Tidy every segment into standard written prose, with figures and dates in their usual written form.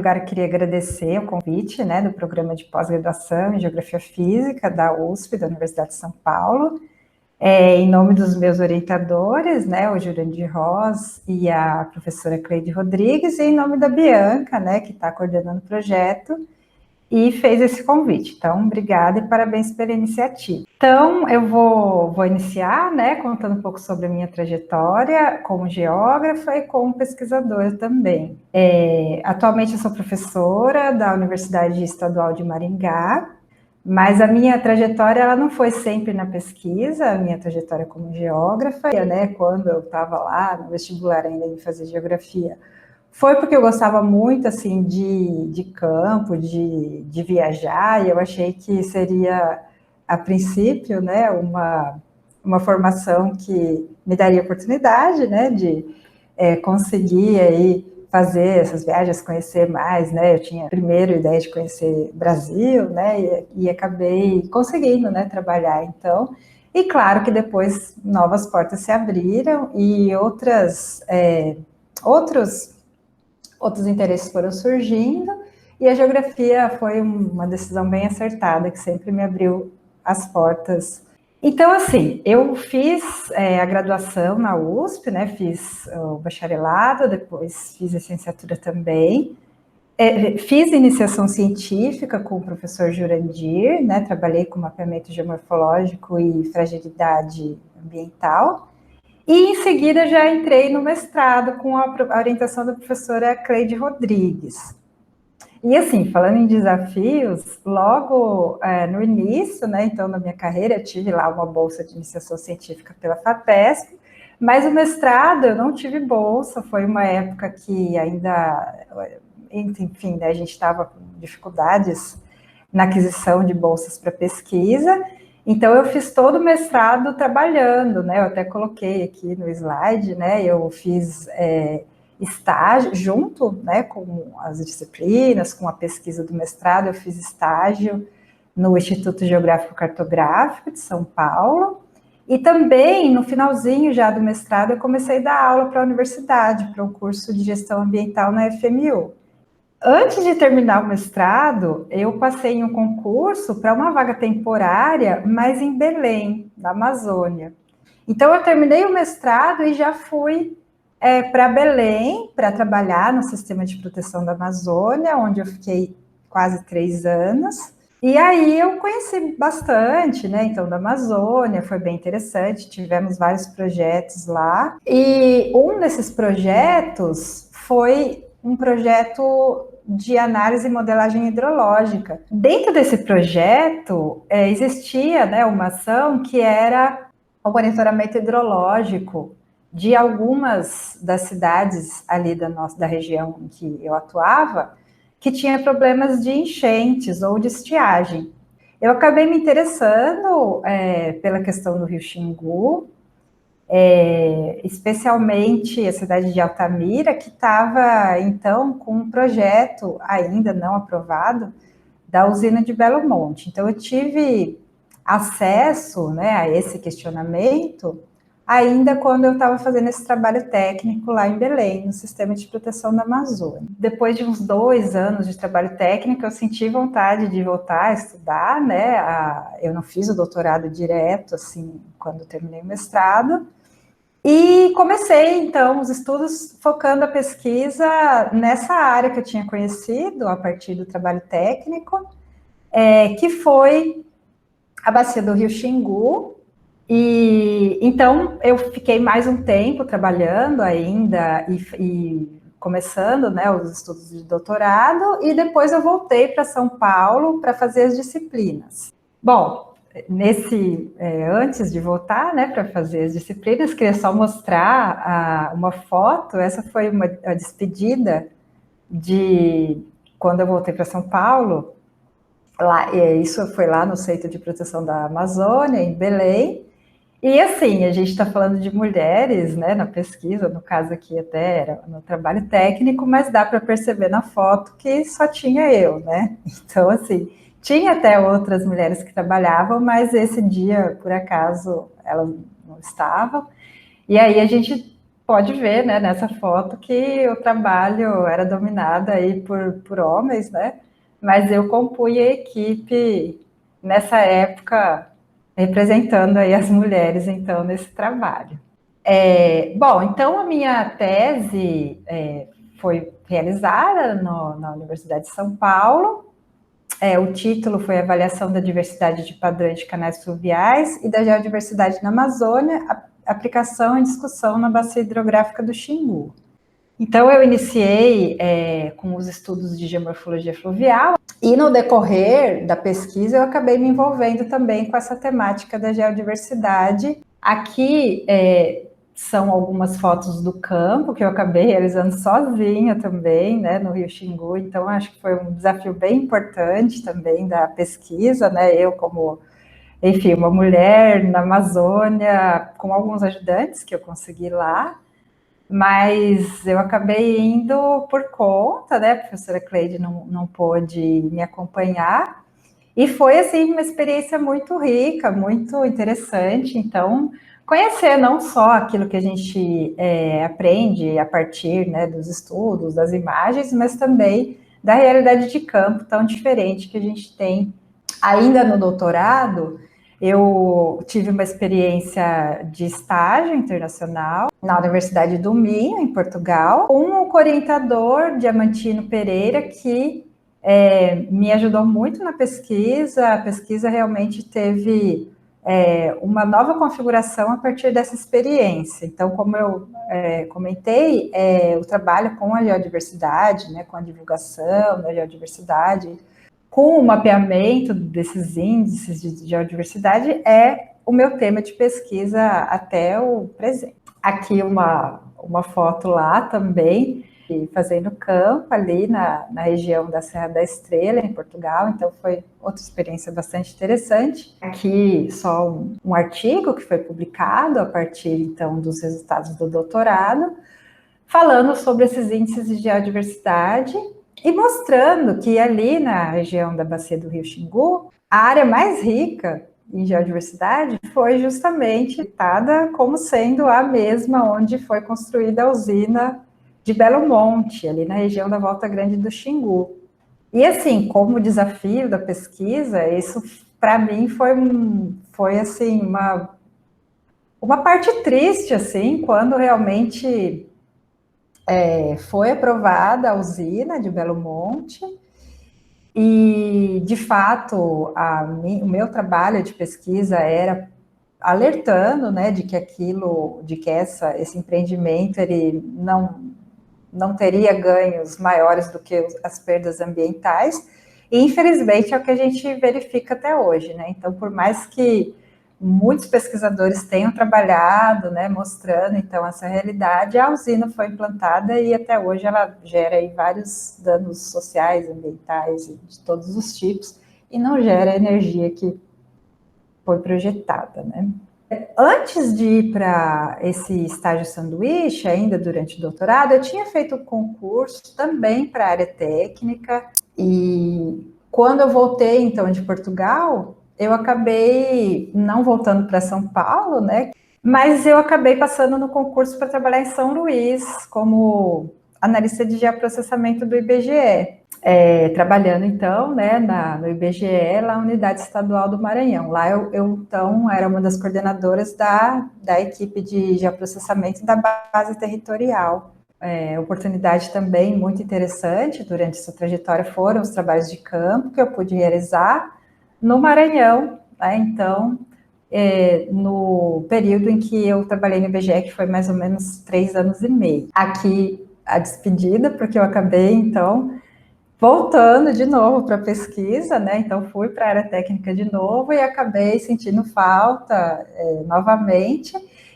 lugar, eu queria agradecer o convite, né, do programa de pós-graduação em Geografia Física da USP, da Universidade de São Paulo, em nome dos meus orientadores, né, o Jurandir Ross e a professora Cleide Rodrigues, e em nome da Bianca, né, que está coordenando o projeto, e fez esse convite. Então, obrigada e parabéns pela iniciativa. Então, eu vou iniciar, né, contando um pouco sobre a minha trajetória como geógrafa e como pesquisadora também. Atualmente, eu sou professora da Universidade Estadual de Maringá, mas a minha trajetória ela não foi sempre na pesquisa, a minha trajetória como geógrafa, né, quando eu estava lá no vestibular ainda em fazer geografia, foi porque eu gostava muito, assim, de campo, de viajar, e eu achei que seria, a princípio, né, uma formação que me daria oportunidade, né, de conseguir aí fazer essas viagens, conhecer mais, né, eu tinha primeiro a ideia de conhecer Brasil, né, e acabei conseguindo, né, trabalhar, então, e claro que depois novas portas se abriram e outros interesses foram surgindo, e a geografia foi uma decisão bem acertada, que sempre me abriu as portas. Então, assim, eu fiz a graduação na USP, né, fiz o bacharelado, depois fiz licenciatura também, fiz iniciação científica com o professor Jurandir, né, trabalhei com mapeamento geomorfológico e fragilidade ambiental, e em seguida já entrei no mestrado com a orientação da professora Cleide Rodrigues. E assim, falando em desafios, logo no início, né, então, da minha carreira, eu tive lá uma bolsa de iniciação científica pela FAPESP, mas o mestrado eu não tive bolsa, foi uma época que ainda, enfim, né, a gente estava com dificuldades na aquisição de bolsas para pesquisa, então eu fiz todo o mestrado trabalhando, né, eu até coloquei aqui no slide, né, eu fiz estágio, junto, né, com as disciplinas, com a pesquisa do mestrado, eu fiz estágio no Instituto Geográfico Cartográfico de São Paulo, e também, no finalzinho já do mestrado, eu comecei a dar aula para a universidade, para o curso de gestão ambiental na FMU. Antes de terminar o mestrado, eu passei em um concurso para uma vaga temporária, mas em Belém, na Amazônia. Então, eu terminei o mestrado e já fui para Belém, para trabalhar no Sistema de Proteção da Amazônia, onde eu fiquei quase 3 anos. E aí eu conheci bastante, né, então, da Amazônia, foi bem interessante, tivemos vários projetos lá. E um desses projetos foi um projeto de análise e modelagem hidrológica. Dentro desse projeto, existia, né, uma ação que era o monitoramento hidrológico de algumas das cidades ali da região em que eu atuava, que tinha problemas de enchentes ou de estiagem. Eu acabei me interessando pela questão do Rio Xingu, especialmente a cidade de Altamira, que estava, então, com um projeto ainda não aprovado da usina de Belo Monte. Então, eu tive acesso, né, a esse questionamento ainda quando eu estava fazendo esse trabalho técnico lá em Belém, no Sistema de Proteção da Amazônia. Depois de uns 2 anos de trabalho técnico, eu senti vontade de voltar a estudar, né? Eu não fiz o doutorado direto, assim, quando terminei o mestrado, e comecei, então, os estudos focando a pesquisa nessa área que eu tinha conhecido a partir do trabalho técnico, que foi a bacia do Rio Xingu. E então eu fiquei mais um tempo trabalhando ainda e começando, né, os estudos de doutorado, e depois eu voltei para São Paulo para fazer as disciplinas. Bom, antes de voltar, né, para fazer as disciplinas, queria só mostrar uma foto. Essa foi a despedida de quando eu voltei para São Paulo. Lá, isso foi lá no Centro de Proteção da Amazônia, em Belém. E assim, a gente está falando de mulheres, né, na pesquisa, no caso aqui até era no trabalho técnico, mas dá para perceber na foto que só tinha eu, né? Então, assim, tinha até outras mulheres que trabalhavam, mas esse dia, por acaso, elas não estavam. E aí a gente pode ver, né, nessa foto que o trabalho era dominado aí por homens, né? Mas eu compunha a equipe nessa época, representando aí as mulheres, então, nesse trabalho. Bom, então a minha tese foi realizada na Universidade de São Paulo. O título foi Avaliação da Diversidade de Padrões de Canais Fluviais e da Geodiversidade na Amazônia, aplicação e discussão na bacia hidrográfica do Xingu. Então, eu iniciei com os estudos de geomorfologia fluvial e, no decorrer da pesquisa, eu acabei me envolvendo também com essa temática da geodiversidade. Aqui são algumas fotos do campo que eu acabei realizando sozinha também, né, no Rio Xingu. Então, acho que foi um desafio bem importante também da pesquisa, né, eu como, enfim, uma mulher na Amazônia, com alguns ajudantes que eu consegui lá, mas eu acabei indo por conta, né, a professora Cleide não pôde me acompanhar, e foi, assim, uma experiência muito rica, muito interessante. Então, conhecer não só aquilo que a gente aprende a partir, né, dos estudos, das imagens, mas também da realidade de campo tão diferente que a gente tem. Ainda no doutorado, eu tive uma experiência de estágio internacional na Universidade do Minho, em Portugal, com um orientador, Diamantino Pereira, que me ajudou muito na pesquisa. A pesquisa realmente teve uma nova configuração a partir dessa experiência. Então, como eu comentei, o trabalho com a geodiversidade, né, com a divulgação da geodiversidade, com o mapeamento desses índices de geodiversidade, é o meu tema de pesquisa até o presente. Aqui uma foto lá também, fazendo campo ali na região da Serra da Estrela, em Portugal. Então foi outra experiência bastante interessante. Aqui só um artigo que foi publicado a partir, então, dos resultados do doutorado, falando sobre esses índices de geodiversidade e mostrando que ali na região da bacia do Rio Xingu, a área mais rica em geodiversidade foi justamente citada como sendo a mesma onde foi construída a usina de Belo Monte, ali na região da Volta Grande do Xingu. E assim, como desafio da pesquisa, isso para mim foi assim uma parte triste, assim, quando realmente foi aprovada a usina de Belo Monte. E, de fato, o meu trabalho de pesquisa era alertando, né, de que esse empreendimento ele não teria ganhos maiores do que as perdas ambientais. E, infelizmente, é o que a gente verifica até hoje, né? Então, por mais que muitos pesquisadores tenham trabalhado, né, mostrando então essa realidade, a usina foi implantada e até hoje ela gera aí vários danos sociais, ambientais, de todos os tipos, e não gera a energia que foi projetada, né? Antes de ir para esse estágio sanduíche, ainda durante o doutorado, eu tinha feito um concurso também para a área técnica, e quando eu voltei, então, de Portugal, eu acabei não voltando para São Paulo, né? Mas eu acabei passando no concurso para trabalhar em São Luís, como analista de geoprocessamento do IBGE. Trabalhando, então, né, no IBGE, lá na Unidade Estadual do Maranhão. Lá eu então, era uma das coordenadoras da equipe de geoprocessamento da base territorial. Oportunidade também muito interessante durante essa trajetória foram os trabalhos de campo que eu pude realizar no Maranhão, né? Então, no período em que eu trabalhei no IBGE, que foi mais ou menos 3 anos e meio. Aqui, a despedida, porque eu acabei, então, voltando de novo para a pesquisa, né? Então fui para a área técnica de novo e acabei sentindo falta novamente,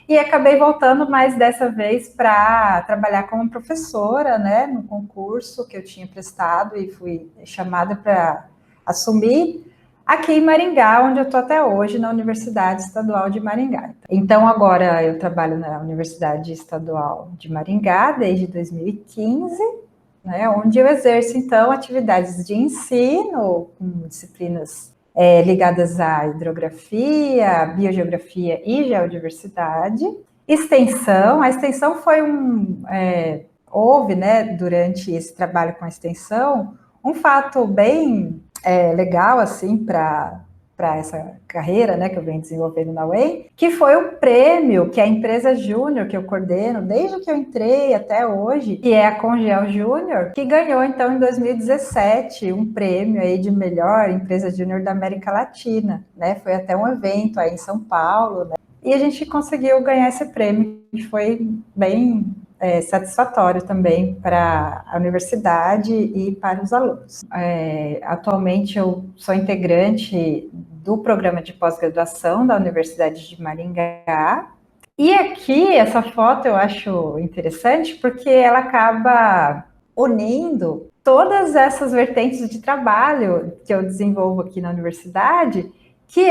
e acabei voltando mais dessa vez para trabalhar como professora, né? No concurso que eu tinha prestado e fui chamada para assumir aqui em Maringá, onde eu estou até hoje, na Universidade Estadual de Maringá. Então agora eu trabalho na Universidade Estadual de Maringá desde 2015, né, onde eu exerço, então, atividades de ensino, com disciplinas ligadas à hidrografia, biogeografia e geodiversidade, Extensão, a extensão foi houve, né, durante esse trabalho com a extensão, um fato bem legal, assim, para essa carreira, né, que eu venho desenvolvendo na UEM, que foi o prêmio que a empresa Júnior, que eu coordeno desde que eu entrei até hoje, que é a Congel Júnior, que ganhou, então, em 2017, um prêmio aí de melhor empresa júnior da América Latina, né, foi até um evento aí em São Paulo, né, e a gente conseguiu ganhar esse prêmio, que foi bem satisfatório também para a universidade e para os alunos. Atualmente eu sou integrante do programa de pós-graduação da Universidade de Maringá, e aqui essa foto eu acho interessante porque ela acaba unindo todas essas vertentes de trabalho que eu desenvolvo aqui na universidade, que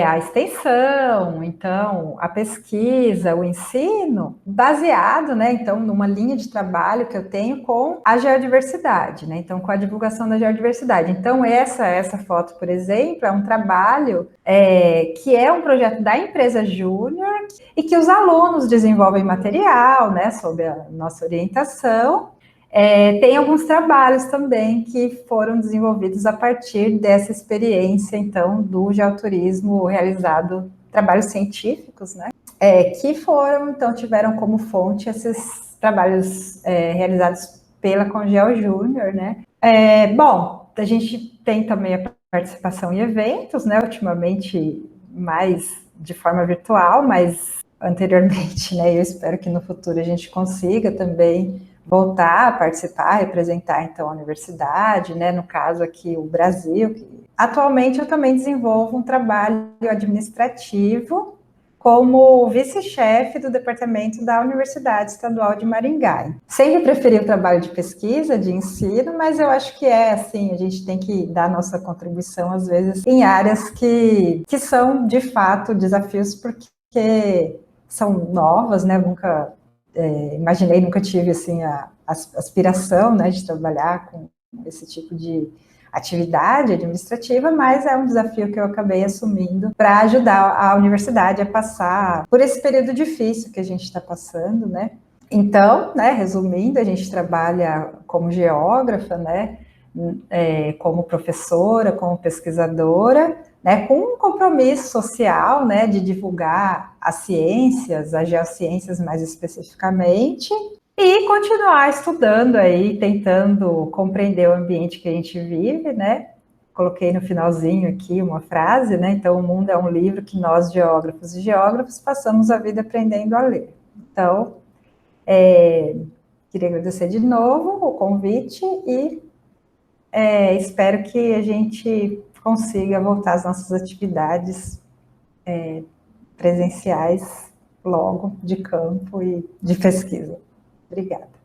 a extensão, então, a pesquisa, o ensino, baseado, né, então, numa linha de trabalho que eu tenho com a geodiversidade, né, então, com a divulgação da geodiversidade. Então, essa foto, por exemplo, é um trabalho que é um projeto da empresa Júnior e que os alunos desenvolvem material, né, sob a nossa orientação. Tem alguns trabalhos também que foram desenvolvidos a partir dessa experiência, então, do geoturismo realizado, trabalhos científicos, né? Que foram, então, tiveram como fonte esses trabalhos realizados pela Congel Júnior, né? Bom, a gente tem também a participação em eventos, né? Ultimamente, mais de forma virtual, mas anteriormente, né? Eu espero que no futuro a gente consiga também voltar a participar, representar então a universidade, né, no caso aqui o Brasil. Atualmente eu também desenvolvo um trabalho administrativo como vice-chefe do departamento da Universidade Estadual de Maringá. Sempre preferi o trabalho de pesquisa, de ensino, mas eu acho que assim, a gente tem que dar nossa contribuição às vezes em áreas que são de fato desafios porque são novas, né, imaginei, nunca tive assim a aspiração, né, de trabalhar com esse tipo de atividade administrativa, mas é um desafio que eu acabei assumindo para ajudar a universidade a passar por esse período difícil que a gente está passando, né? Então, né, resumindo, a gente trabalha como geógrafa, né, como professora, como pesquisadora, né, com um compromisso social, né, de divulgar as ciências, as geociências mais especificamente, e continuar estudando aí, tentando compreender o ambiente que a gente vive, né? Coloquei no finalzinho aqui uma frase, né? Então, o mundo é um livro que nós, geógrafos e geógrafos, passamos a vida aprendendo a ler. Então, queria agradecer de novo o convite e espero que a gente consiga voltar às nossas atividades presenciais logo, de campo e de pesquisa. Obrigada.